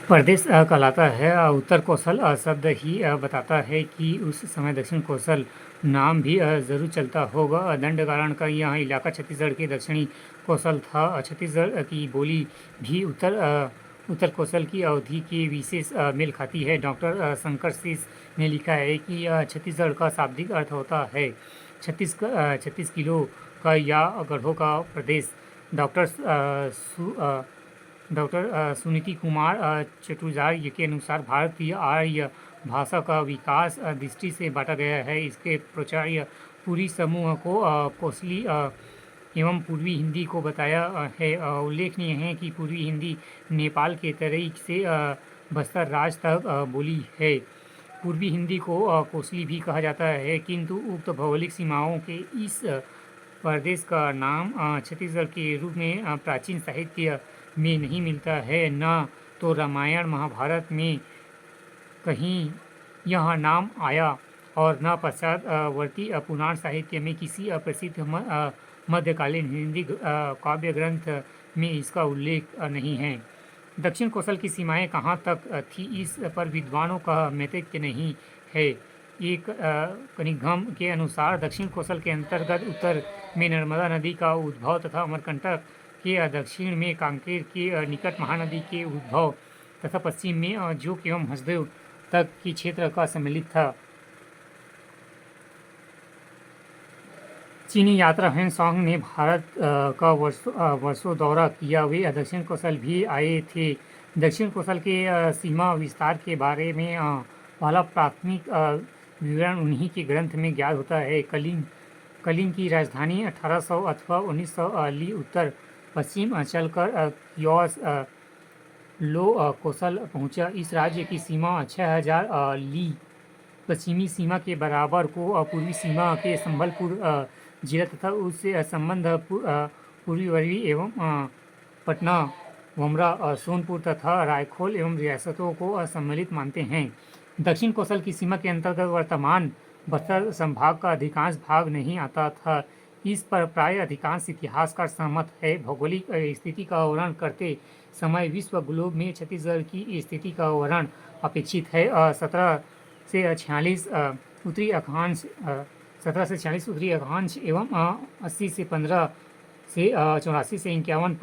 प्रदेश कहलाता है। उत्तर कौशल शब्द ही बताता है कि उस समय दक्षिण कौशल नाम भी ज़रूर चलता होगा। दंडकारण्य का यह इलाका छत्तीसगढ़ के दक्षिणी कौशल था। छत्तीसगढ़ की बोली भी उत्तर कौशल की अवधि के विशेष मेल खाती है। डॉक्टर शंकर शेष ने लिखा है कि छत्तीसगढ़ का शाब्दिक अर्थ होता है 36 किलो का या गढ़ों का प्रदेश। डॉक्टर सुनीति कुमार चटुर्जाई के अनुसार भारतीय आर्य भाषा का विकास दृष्टि से बांटा गया है। इसके प्राचार्य पूरी समूह को कोसली एवं पूर्वी हिंदी को बताया है। उल्लेखनीय है कि पूर्वी हिंदी नेपाल के तराई से बस्तर राज्य तक बोली है। पूर्वी हिंदी को कोसली भी कहा जाता है, किंतु उक्त भौगोलिक सीमाओं के इस प्रदेश का नाम छत्तीसगढ़ के रूप में प्राचीन साहित्य में नहीं मिलता है। न तो रामायण महाभारत में कहीं यह नाम आया और न पश्चातवर्ती पुराण साहित्य में किसी प्रसिद्ध मध्यकालीन हिंदी काव्य ग्रंथ में इसका उल्लेख नहीं है। दक्षिण कौशल की सीमाएं कहाँ तक थी, इस पर विद्वानों का मतैक्य नहीं है। एक कनिघम के अनुसार दक्षिण कौशल के अंतर्गत उत्तर में नर्मदा नदी का उद्भव तथा अमरकंटक के दक्षिण में कांकेर के निकट महानदी के उद्भव तथा पश्चिम में जोक एवं हसदेव तक के क्षेत्र का सम्मिलित था। चीनी यात्री ह्वेनसांग ने भारत का वर्षों दौरा किया। वे दक्षिण कौशल भी आए थे। दक्षिण कौशल के सीमा विस्तार के बारे में पहला प्राथमिक विवरण उन्हीं के ग्रंथ में ज्ञात होता है। कलिंग की राजधानी 1800 अथवा 1900 ली उत्तर पश्चिम चलकर कियोस लो कौशल पहुंचा। इस राज्य की सीमा 6000 ली पश्चिमी सीमा के बराबर को पूर्वी सीमा के संबलपुर जिला तथा उससे संबंध पूर्वी वर्वी एवं पटना वमरा सोनपुर तथा रायखोल एवं रियासतों को सम्मिलित मानते हैं। दक्षिण कौशल की सीमा के अंतर्गत वर्तमान बस्तर संभाग का अधिकांश भाग नहीं आता था। इस पर प्राय अधिकांश इतिहासकार सहमत है। भौगोलिक स्थिति का वर्णन करते समय विश्व ग्लोब में छत्तीसगढ़ की स्थिति का वर्णन अपेक्षित है। 17 से 46 उत्तरी अक्षांश 17 से 46 उत्तरी अक्षांश एवं 80 से 15 से 84 से 51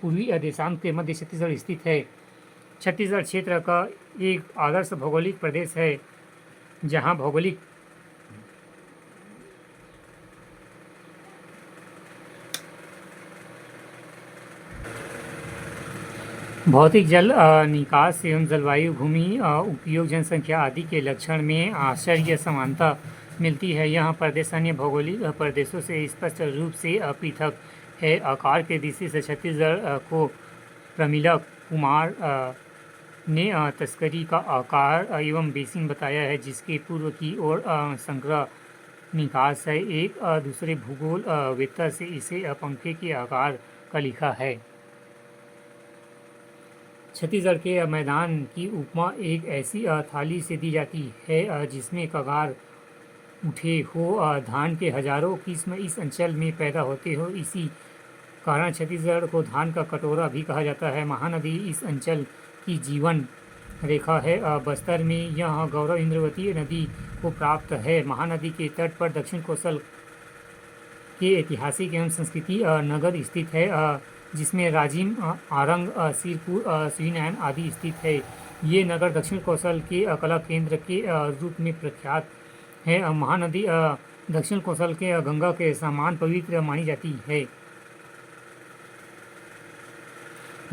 पूर्वी देशांत के मध्य छत्तीसगढ़ स्थित है। छत्तीसगढ़ क्षेत्र का एक आदर्श भौगोलिक प्रदेश है, जहाँ भौतिक जल निकास एवं जलवायु भूमि उपयोग जनसंख्या आदि के लक्षण में आश्चर्य समानता मिलती है। यह प्रदेश अन्य भौगोलिक प्रदेशों से स्पष्ट रूप से पृथक है। आकार के दृष्टि से छत्तीसगढ़ को प्रमिलक कुमार ने तस्करी का आकार एवं बेसिन बताया है, जिसके पूर्व की ओर संग्रह निकास है। एक दूसरे भूगोल वेत्ता से इसे पंखे के आकार का लिखा है। छत्तीसगढ़ के मैदान की उपमा एक ऐसी थाली से दी जाती है जिसमें कगार उठे हो। धान के हजारों किस्म इस अंचल में पैदा होते हो। इसी कारण छत्तीसगढ़ को धान का कटोरा भी कहा जाता है। महानदी इस अंचल की जीवन रेखा है। बस्तर में यह गौरव इंद्रावती नदी को प्राप्त है। महानदी के तट पर दक्षिण कौशल के ऐतिहासिक एवं संस्कृति नगर स्थित है, जिसमें राजिम, आरंग, सिरपुर, श्रीनयन आदि स्थित है। ये नगर दक्षिण कौशल के कला केंद्र के रूप में प्रख्यात है। महानदी दक्षिण कौशल के गंगा के समान पवित्र मानी जाती है।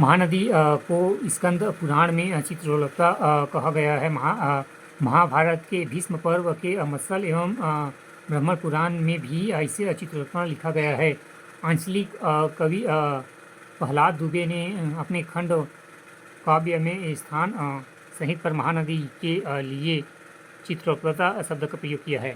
महानदी को स्कंद पुराण में चित्रलोकता कहा गया है। महाभारत के भीष्म पर्व के मत्स्य एवं ब्रह्मण पुराण में भी ऐसे चित्रलोकता लिखा गया है। आंचलिक कवि प्रहलाद दुबे ने अपने खंड काव्य में स्थान सहित पर महानदी के लिए चित्रलोकता शब्द का प्रयोग किया है।